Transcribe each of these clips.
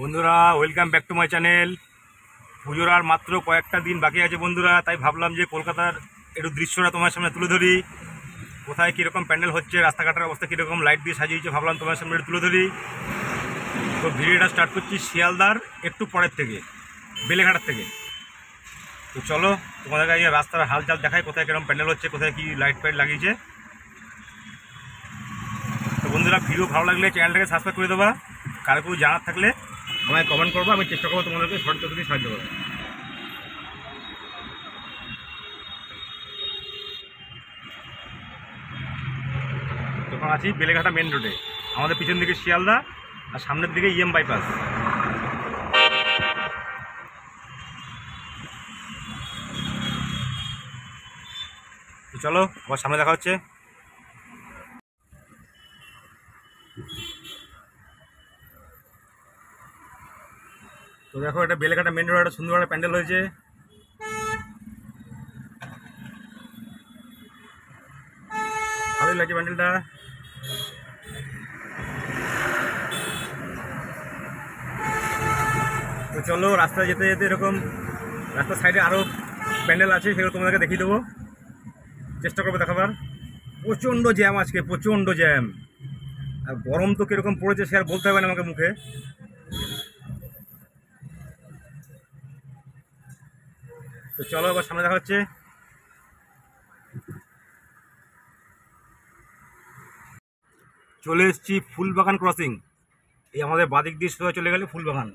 বন্ধুরা welcome back to my channel. পুজোর আর মাত্র কয়েকটা দিন বাকি আছে বন্ধুরা, তাই ভাবলাম যে কলকাতার একটু দৃশ্যটা তোমার সামনে তুলে ধরি। কোথায় কীরকম প্যান্ডেল হচ্ছে, রাস্তাঘাটের অবস্থা কীরকম, লাইট দিয়ে সাজিয়েছে, ভাবলাম তোমার সামনে একটু তুলে ধরি। তো ভিডিওটা স্টার্ট করছি শিয়ালদার একটু পরের থেকে, বেলেঘাটার থেকে। তো চলো তোমাদের কাছে রাস্তার হালচাল দেখায়, কোথায় কীরকম প্যান্ডেল হচ্ছে, কোথায় কী লাইট ফাইট লাগিয়েছে। তো বন্ধুরা ভিডিও ভালো লাগলে চ্যানেলটাকে সাবস্ক্রাইব করে দেবা। কারো কিছু জানার থাকলে আমায় কমেন্ট করবো, আমি চেষ্টা করবো তোমাদেরকে সঠিক তথ্য দিয়ে সাহায্য করবো। তখন আছি বেলেঘাটা মেন রোডে, আমাদের পিছন দিকে শিয়ালদা আর সামনের দিকে ইএম বাইপাস। তো চলো আবার সামনে দেখা হচ্ছে। তো দেখো এটা বেলেঘাটা মেন রোড, একটা সুন্দর একটা প্যান্ডেল হয়েছে। ভালোই লাগছে প্যান্ডেলটা। তো চলো রাস্তায় যেতে যেতে এরকম রাস্তার সাইডে আরও প্যান্ডেল আছে, সেগুলো তোমাদেরকে দেখিয়ে দেবো, চেষ্টা করবো দেখাবার। প্রচণ্ড জ্যাম আজকে, প্রচণ্ড জ্যাম। আর গরম তো কীরকম পড়েছে সে আর বলতে হবে না আমাকে মুখে। তো চলো আবার সামনে দেখা হচ্ছে। চলে এসেছি ফুলবাগান ক্রসিং। এই আমাদের বাদিক দিয়ে সোজা চলে গেলে ফুলবাগান।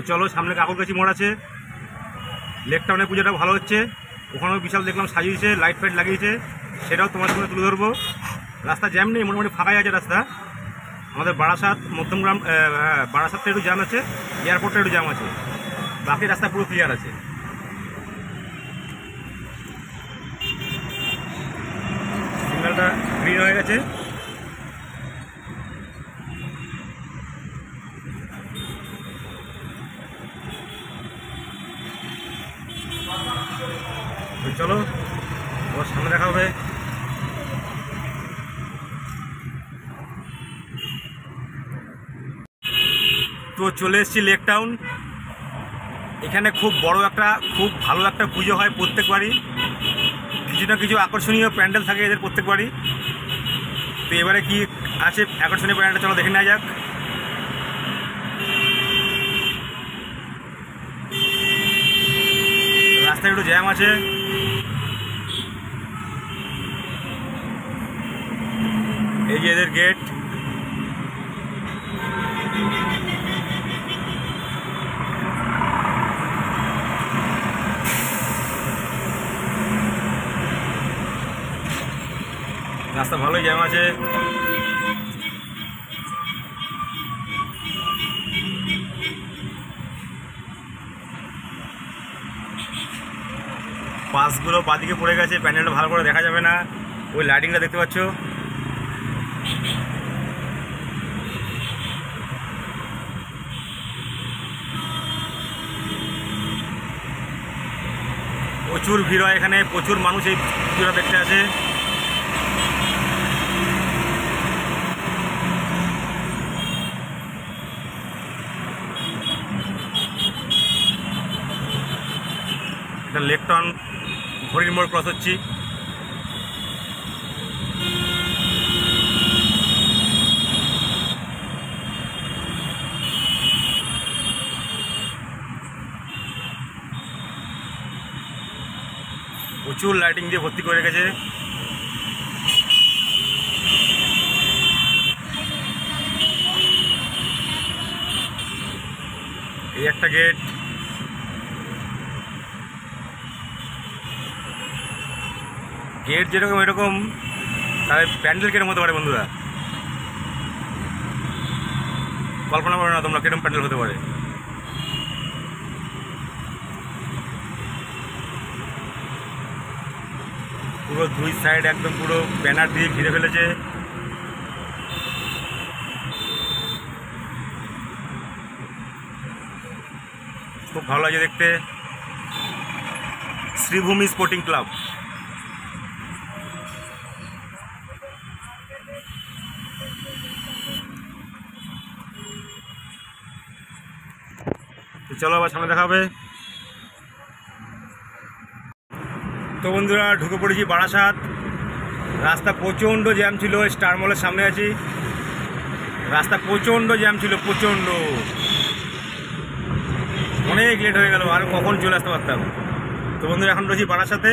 তো চলো সামনে কাকুরগাছি মোড় আছে, লেক টাউনে পুজোটা ভালো হচ্ছে, ওখানেও বিশাল দেখলাম সাজিয়েছে, লাইট ফাইট লাগিয়েছে, সেটাও তোমার সঙ্গে তুলে ধরবো। রাস্তা জ্যাম নেই, মোটামুটি ফাঁকাই আছে রাস্তা। আমাদের বারাসাত মধ্যমগ্রাম, বারাসাতটা একটু জ্যাম আছে, এয়ারপোর্টটা একটু জ্যাম আছে, বাকি রাস্তা পুরো ক্লিয়ার আছে। সিগন্যালটা গ্রিন হয়ে গেছে। চলো ওর সামনে দেখা হবে। তো চলে এসেছি লেক টাউন। এখানে খুব বড় একটা, খুব ভালো একটা পুজো হয় প্রত্যেকবারই, কিছু না কিছু আকর্ষণীয় প্যান্ডেল থাকে এদের প্রত্যেকবারই। তো এবারে কি আছে আকর্ষণীয় প্যান্ডেল, চলো দেখে নেওয়া যাক। রাস্তায় একটু জ্যাম আছে। এই যে এদের গেট। রাস্তা ভালোই জ্যাম আছে। বাসগুলো বাদিকে পড়ে গেছে, প্যান্ডেলটা ভালো করে দেখা যাবে না। ওই লাইটিংটা দেখতে পাচ্ছ। প্রচুর ভিড় হয় এখানে, প্রচুর মানুষ এই পুজোটা দেখতে আসে। এটা লেক টাউন হরিণ মোড় ক্রস হচ্ছি। প্রচুর লাইটিং দিয়ে ভর্তি করে রেখেছে। এই একটা গেট। গেট যেরকম এরকম, তাহলে প্যান্ডেল কিরকম হতে পারে বন্ধুরা? কল্পনা করো না তোমরা কিরকম প্যান্ডেল হতে পারে। পুরো দুই সাইড একদম পুরো ব্যানার দিয়ে ঘিরে ফেলেছে। খুব ভালো লাগে দেখতে। Sribhumi sporting club. চলো আবার সামনে দেখা হবে। তো বন্ধুরা ঢুকে পড়েছি বারাসাত। রাস্তা প্রচণ্ড জ্যাম ছিল, স্টার মলের সামনে আছি। রাস্তা প্রচণ্ড জ্যাম ছিল, প্রচণ্ড, অনেক লেট হয়ে গেল, আর কখন চলে আসতে পারতাম। তো বন্ধুরা এখন রয়েছি বারাসাতে।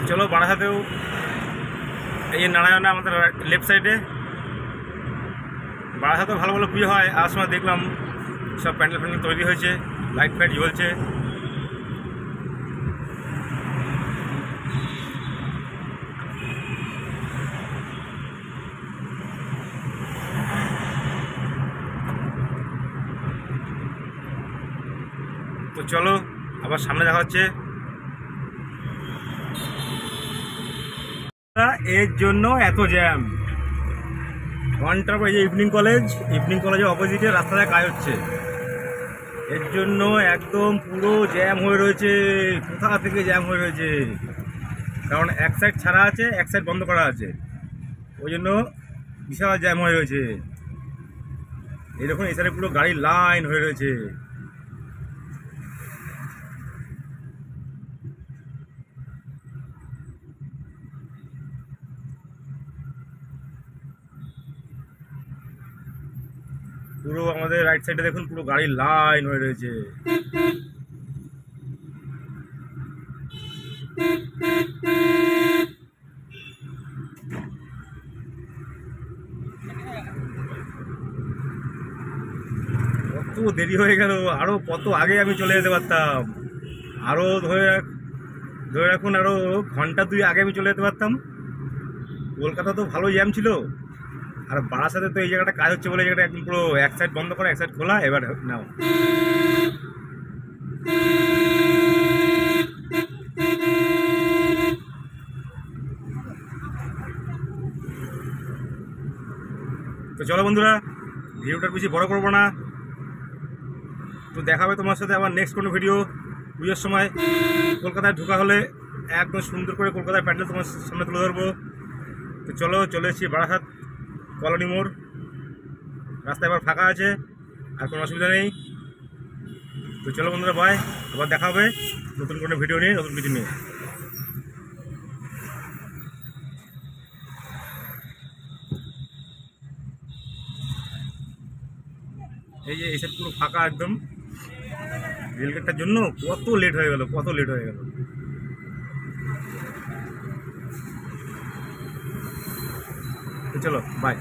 চলো বারাসাতেও এই যে নারায়ণা আমাদের লেফট সাইডে, বারাসাতেও ভালো ভালো পুজো হয়। আর সময় দেখলাম সব প্যান্ডেল ফ্যান্ডেল তৈরি হয়েছে, লাইট ফাইট জ্বলছে। তো চলো আবার সামনে দেখা হচ্ছে। এর জন্য এত জ্যাম, ঘন্টার পর এই যে ইভিনিং কলেজের অপোজিটে রাস্তায় কাজ হচ্ছে, এর জন্য একদম পুরো জ্যাম হয়ে রয়েছে। কোথা থেকে জ্যাম হয়ে রয়েছে, কারণ এক সাইড ছাড়া আছে, এক সাইড বন্ধ করা আছে, ওই জন্য বিশাল জ্যাম হয়ে রয়েছে। এরকম এই সাইডে পুরো গাড়ির লাইন হয়ে রয়েছে। পুরো আমাদের রাইট সাইডে দেখুন পুরো গাড়ির লাইন হয়ে রয়েছে। কত দেরি হয়ে গেল, আরো কত আগে আমি চলে যেতে পারতাম। আরো ধরে রাখুন, আরো ঘন্টা 2 আগে আমি চলে যেতে পারতাম। কলকাতা তো ভালো জ্যাম ছিল, আর বারাসাতে তো এই জায়গাটা কাজ হচ্ছে বলে এই জায়গাটা একদম পুরো এক সাইড বন্ধ করা, এক সাইড খোলা। এবার নাও তো চলো বন্ধুরা, ভিডিওটার বেশি বড় করবো না। তো দেখা হবে তোমার সাথে আবার নেক্সট কোনো ভিডিও। পুজোর সময় কলকাতায় ঢোকা হলে একদম সুন্দর করে কলকাতার প্যান্ডেল তোমার সামনে তুলে ধরবো। তো চলো, চলে এসেছি বারাসাত কলোনি মোড়। রাস্তা এবার ফাঁকা আছে, আর কোনো অসুবিধা নেই। তো চলো বন্ধুরা, বাই, আবার দেখা হবে নতুন কোনো ভিডিও নিয়ে, নতুন কিছু নিয়ে। এই যে এই সাইড পুরো ফাঁকা একদম, রেলগেটটার জন্য কত লেট হয়ে গেল, কত লেট হয়ে গেল। তো চলো বাই।